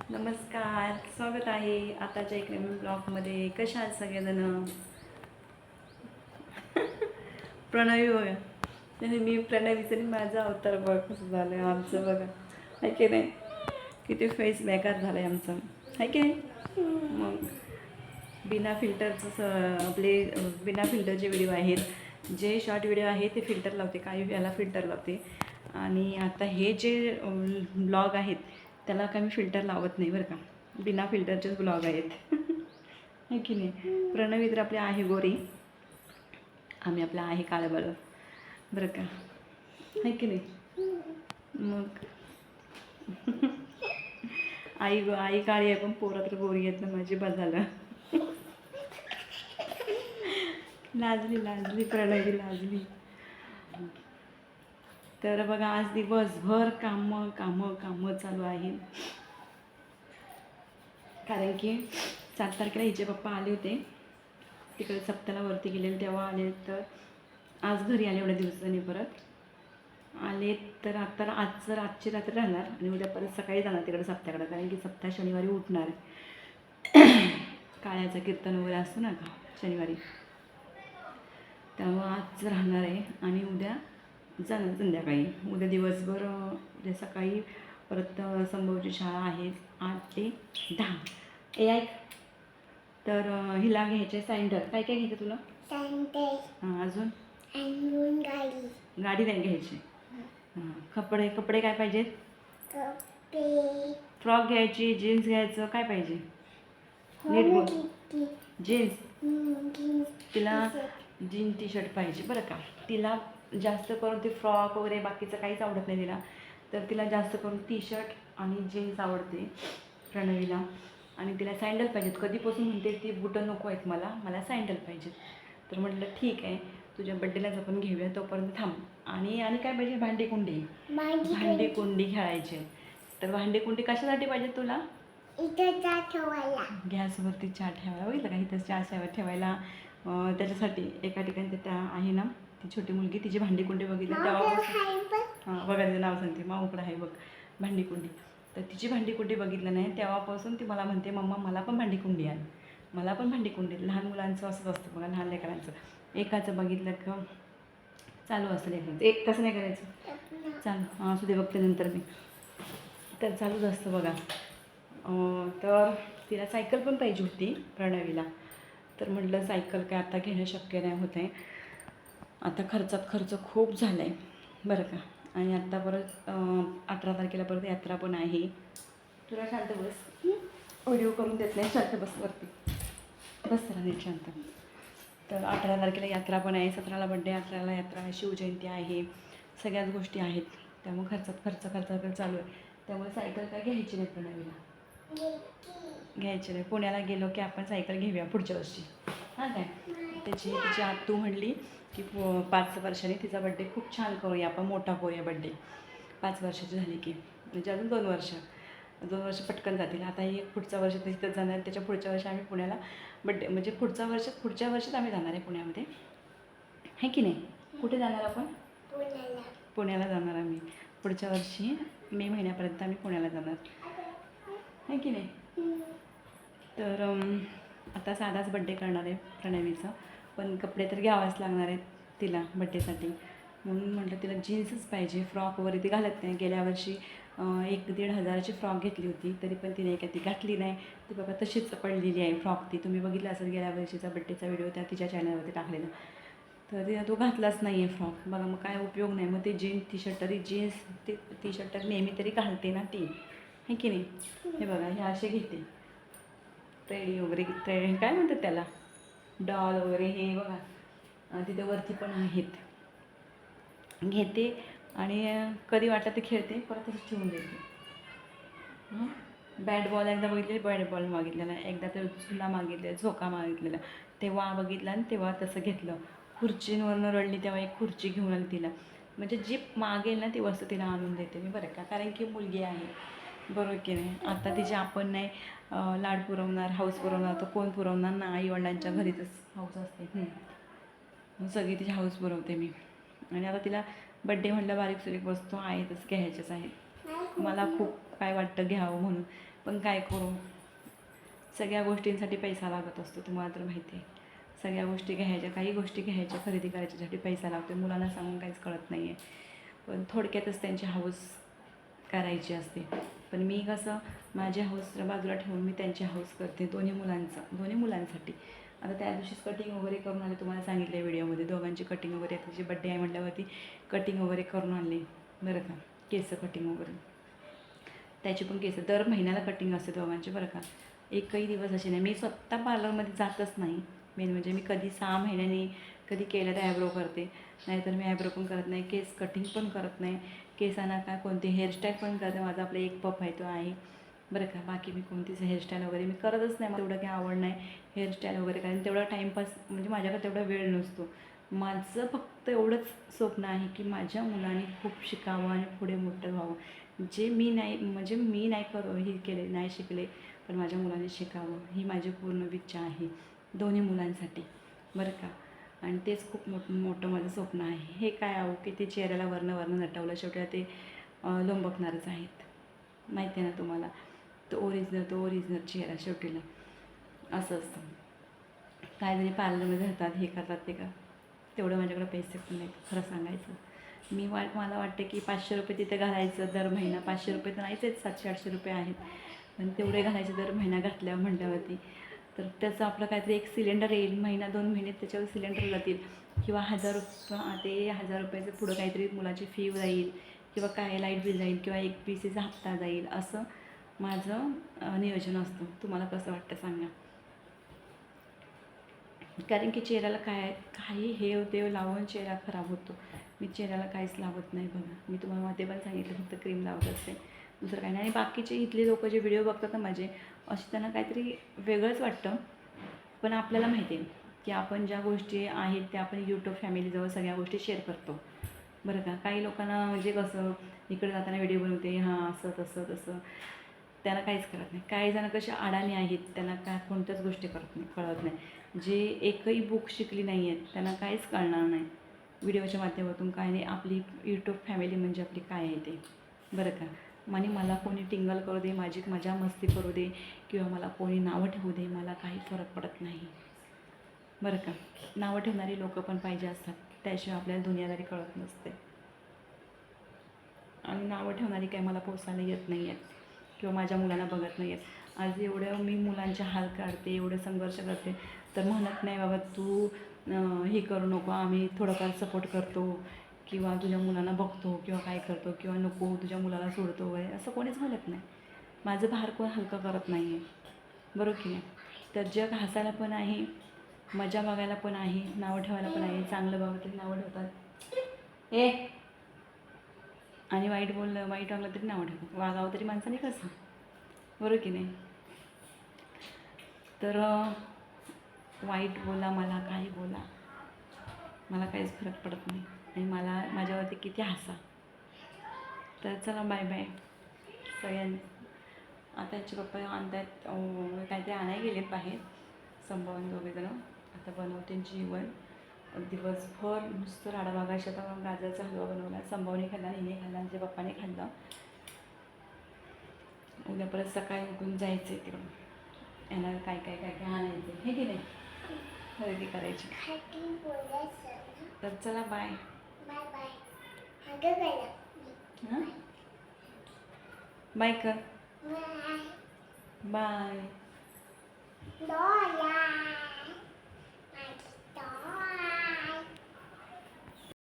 नमस्कार, स्वागत आहे आताच्या एक नवीन ब्लॉगमध्ये. कशा आहात सगळेजण? प्रणवी बघा, नाही मी प्रणवीचं माझा अवतार बघ कसं झालं आहे आमचं बघा, आहे की नाही? किती फेस बेकार झालं आहे आमचं, आहे की नाही? मग बिना फिल्टरचं आपले बिना फिल्टरचे व्हिडिओ आहेत. जे शॉर्ट व्हिडिओ आहे ते फिल्टर लावते, काही याला फिल्टर लावते. आणि आता हे जे ब्लॉग आहेत त्याला काही मी फिल्टर लावत नाही बरं का, बिना फिल्टरचेच ब्लॉग आहेत. आहे की नाही? प्रणवी तर आपली आहे गोरी, आम्ही आपलं आहे काळं बरं बरं का, आहे की नाही? मग आई काळी आहे पण पोरं तर गोरी आहेत ना माझी, बस झालं. लाजली प्रणवी लाजली. तर बघा आज दिवसभर कामं चालू आहे. कारण की 7 तारखेला हिचे पप्पा आले होते तिकडे सप्त्याला वरती गेलेले, तेव्हा आले. तर आज घरी आले एवढ्या दिवसांनी परत आले. तर आता आजची रात्र राहणार आणि उद्या परत सकाळी जाणार तिकडे सप्त्याकडे, कारण की सप्ताह शनिवारी उठणार. काळ्याचा कीर्तन वगैरे असतो ना का शनिवारी, त्यामुळं आज राहणार आहे आणि उद्या जाणार संध्याकाळी. उद्या दिवसभर, उद्या सकाळी परत संभवची शाळा आहे 8 ते 10. ऐक, तर हिला घ्यायचे सँडल. काय काय घ्यायचं तुला? सँडल. हां, अजून गाडी नाही घ्यायची. हां, कपडे काय पाहिजेत? फ्रॉक घ्यायची, जीन्स घ्यायचं, काय पाहिजे? नीट बोल. जीन्स. तिला जीन्स टी शर्ट पाहिजे बरं का. तिला जास्त करून ते फ्रॉक वगैरे बाकीचं काहीच आवडत नाही तिला, तर तिला जास्त करून टी शर्ट आणि जीन्स आवडते प्रणवीला. आणि तिला सँडल पाहिजेत. कधीपासून म्हणते ती बुटं नको आहेत मला सँडल पाहिजेत. तर म्हटलं ठीक आहे, तुझ्या बड्डेलाच आपण घेऊया, तोपर्यंत थांब. आणि काय पाहिजे? भांडी कुंडी खेळायचे. तर भांडी कुंडी कशासाठी पाहिजे तुला? इथं चहा ठेवायला, गॅसवरती चहा ठेवायला. बघितलं का, इथं चहा ठेवायला. त्याच्यासाठी एका ठिकाणी त्या आहे ना ती छोटी मुलगी, तिची भांडी-कुंडी बघितली तेव्हा. हां बघा, तिचं नाव सांगते, माऊकडं आहे बघ भांडी-कुंडी. तर तिची भांडी-कुंडी बघितलं नाही तेव्हापासून ती मला म्हणते, मम्मा मला पण भांडी-कुंडी आण, मला पण भांडी-कुंडी. लहान मुलांचं असंच असतं बघा, लहान लेकरांचं एकाचं बघितलं का चालू असतं लेकरांचं. एक तसं नाही करायचं, चालू. हां असू दे, बघते नंतर मी. तर चालूच असतं बघा. तर तिला सायकल पण पाहिजे होती प्रणवीला. तर म्हटलं सायकल काय आता घेणं शक्य नाही होत आहे, आता खर्च खूप झाला आहे बरं का. आणि आत्ता परत 18 तारखेला परत यात्रा पण आहे. तुला शांत बस, व्हिडिओ करून देत नाही, शांत बस वरती बस, जरा नीट शांत. तर 18 तारखेला यात्रा पण आहे, 17ला बड्डे, 18ला यात्रा आहे, शिवजयंती आहे, सगळ्याच गोष्टी आहेत. त्यामुळे खर्च चालू आहे. त्यामुळे सायकल काय घ्यायची नाही प्रणवीला, घ्यायची नाही. पुण्याला गेलो की आपण सायकल घेऊया पुढच्या वर्षी. हां काय, तिची आत्तू म्हणली की 5 वर्षांनी तिचा बड्डे खूप छान करूया आपण, मोठा करूया बड्डे. 5 वर्षाची झाली की, म्हणजे अजून 2 वर्ष पटकन जातील. आता ही पुढच्या वर्षी तिथंच जाणार, त्याच्या पुढच्या वर्षी आम्ही पुण्याला बड्डे, म्हणजे पुढच्या वर्षीच आम्ही जाणार आहे पुण्यामध्ये, आहे की नाही? कुठे जाणार आपण? पुण्याला जाणार आम्ही पुढच्या वर्षी मे महिन्यापर्यंत आम्ही पुण्याला जाणार, आहे की नाही? तर आता साधाच बड्डे करणार आहे प्रणवीचा, पण कपडे तर घ्यावेच लागणार आहेत तिला बड्डेसाठी. म्हणून म्हटलं तिला जीन्सच पाहिजे, फ्रॉक वगैरे ती घालत नाही. गेल्या वर्षी 1-1.5 हजाराची फ्रॉक घेतली होती, तरी पण तिने ती घातली नाही. ती बघा तशीच पडलेली आहे फ्रॉक. ती तुम्ही बघितलं असेल गेल्या वर्षीचा बड्डेचा व्हिडिओ त्या तिच्या चॅनलवरती टाकलेला. तर तिला तो घातलाच नाही आहे फ्रॉक. बघा मग काय उपयोग नाही. मग ते जीन्स टी शर्ट तरी टी शर्ट तर नेहमी तरी घालते ना ती, आहे की नाही? हे बघा हे असे घेते, ट्रेडी वगैरे, काय म्हणतात त्याला, डॉल वगैरे, हे बघा तिथे वरती पण आहेत, घेते. आणि कधी वाटतं ते खेळते, परत तसंच ठेवून देते. बॅट बॉल एकदा बघितले, बॅट बॉल मागितलेला, एकदा तर झुला मागितलेला, झोका मागितलेला, तेव्हा बघितला आणि तेव्हा तसं घेतलं. खुर्चींवरनं रडली तेव्हा एक खुर्ची घेऊन आली तिला. म्हणजे जी मागेल ना ती वस्तू तिला आणून देते मी बरं का, कारण की मुलगी आहे, बरोबर की नाही? आता तिचे आपण नाही लाड पुरवणार, हाऊस पुरवणार, तर कोण पुरवणार ना? आईवडिलांच्या घरीच हाऊस असते, सगळी तिची हाऊस पुरवते मी. आणि आता तिला बड्डे म्हटलं बारीक सुरीक वस्तू आहेतच, घ्यायच्याच आहेत. मला खूप काय वाटतं घ्यावं म्हणून, पण काय करू, सगळ्या गोष्टींसाठी पैसा लागत असतो, तुम्हाला तर माहिती आहे. सगळ्या गोष्टी घ्यायच्या, काही गोष्टी घ्यायच्या, खरेदी करायच्यासाठी पैसा लागतो. मुलांना सांगून काहीच कळत नाही आहे. पण थोडक्यातच त्यांची हौस करायची असते. पण मी कसं माझी हौस बाजूला ठेवून मी त्यांची हौस करते, दोन्ही मुलांसाठी. आता त्या दिवशीच कटिंग वगैरे करून आले, तुम्हाला सांगितलं व्हिडिओमध्ये. दोघांची कटिंग वगैरे, त्याची बड्डे आहे म्हटल्यावरती कटिंग वगैरे करून आणली बरं का. केस कटिंग वगैरे, त्याची पण केस दर महिन्याला कटिंग असते दोघांची बरं का. एकही दिवस असे नाही, मी स्वतः पार्लरमध्ये जातच नाही. मेन म्हणजे मी कधी 6 महिन्यांनी कधी केलं तर ॲब्रो करते, नाहीतर मी ॲब्रो पण करत नाही, केस कटिंग पण करत नाही, केसांना काय कोणती हेअरस्टाईल पण करते. माझा आपला एक पफ आहे तो आहे बरं का. बाकी मी कोणतीच हेअरस्टाईल वगैरे मी करतच नाही. मला तेवढं काही आवड नाही हेअरस्टाईल वगैरे, कारण तेवढा टाईमपास म्हणजे माझ्याकडे तेवढा वेळ नसतो. माझं फक्त एवढंच स्वप्न आहे की माझ्या मुलांनी खूप शिकावं आणि पुढे मोठं व्हावं. जे मी नाही म्हणजे मी नाही हे केले, नाही शिकले, पण माझ्या मुलांनी शिकावं ही माझी पूर्ण इच्छा आहे दोन्ही मुलांसाठी बरं का. आणि तेच खूप मोठं माझं स्वप्न आहे. हे काय आहो की ते चेहऱ्याला वरनं नटवलं, शेवटी ते लोंबकणारच आहेत, माहिती आहे ना तुम्हाला. तो ओरिजिनल चेहरा शेवटीला असं असतं. काय जरी पार्लरमध्ये राहतात, हे करतात ते का, तेवढं माझ्याकडे पैसे पण नाही खरं सांगायचं. मला वाटते की 500 रुपये तिथे घालायचं दर महिना. 500 रुपये तर नाहीच आहेत, 700-800 रुपये आहेत, पण तेवढे घालायचे दर महिना घातल्यावर म्हटल्यावरती. तर त्याचं आपलं काहीतरी एक सिलेंडर येईल, महिना 2 महिने त्याच्यावर सिलेंडर जातील, किंवा 1000 रुपये, ते 1000 रुपयाचं पुढं काहीतरी मुलाची फी जाईल, किंवा काय लाईट बिल जाईल, किंवा एक PCचा हप्ता जाईल, असं माझं नियोजन असतं. तुम्हाला कसं वाटतं सांगा. कारण की चेहऱ्याला काही हे ते लावून चेहरा खराब होतो. मी चेहऱ्याला काहीच लावत नाही बघा. मी तुम्हाला ते पण सांगितलं, फक्त क्रीम लावत असते, दुसरं काही नाही. आणि बाकीचे इथले लोक जे व्हिडिओ बघतात ना माझे, असे त्यांना काहीतरी वेगळंच वाटतं. पण आपल्याला माहिती आहे की आपण ज्या गोष्टी आहेत त्या आपण यूट्यूब फॅमिलीजवळ सगळ्या गोष्टी शेअर करतो बरं का. काही लोकांना म्हणजे कसं इकडे जाताना व्हिडिओ बनवते, हां असं तसं, त्यांना काहीच कळत नाही. काही जण कसे अडाणी आहेत, त्यांना काय कोणत्याच गोष्टी कळत नाही. जे एकही बुक शिकली नाही आहेत त्यांना काहीच कळणार नाही व्हिडिओच्या माध्यमातून, काय नाही. आपली यूट्यूब फॅमिली म्हणजे आपली काय आहे ते बरं का. आणि मला कोणी टिंगल करू दे, मजा मस्ती करू दे, किंवा मला कोणी नावं ठेवू दे, मला काही फरक पडत नाही बरं का. नावं ठेवणारी लोकं पण पाहिजे असतात, त्याशिवाय आपल्याला दुनियादारी कळत नसते. आणि नावं ठेवणारी काय मला पोसायला येत नाही आहेत, किंवा माझ्या मुलांना बघत नाही आहेत. आज एवढं मी मुलांचे हाल काढते, एवढं संघर्ष करते, तर म्हणत नाही बाबा तू हे करू नको, आम्ही थोडंफार सपोर्ट करतो, किंवा तुझ्या मुलांना बघतो, किंवा काय करतो, किंवा नको तुझ्या मुलाला सोडतो वगैरे, असं कोणीच म्हणत नाही. माझं भार कोण हलकं करत नाही आहे, बरोबर की नाही. तर जग हसायला पण आहे, मजा बघायला पण आहे, नावं ठेवायला पण आहे. चांगलं बघा तरी नावं ठेवतात, आणि वाईट वागलं तरी नावं ठेवतात. वागावं तरी माणसाने कसं, बरोबर की नाही. तर वाईट बोला, मला काही बोला, मला काहीच फरक पडत नाही. आणि माझ्यावरती किती हसा. तर चला बाय बाय सगळ्यांनी. आता याचे पप्पा आणतात, काहीतरी आणायला गेलेत बाहेर, संभावून दोघेजणं. आता बनवते जेवण. दिवसभर नुसतं राडाबागाशी. आता गाजराचा हलवा बनवला, संभावने खाल्ला, हिने खाल्ला, माझ्या पप्पाने खाल्ला. उद्या परत सकाळी उठून जायचं आहे तिकडून, येणार काय आणायचं हे की नाही, खरेदी करायची. तर चला बाय हां, बाय कर, बाय.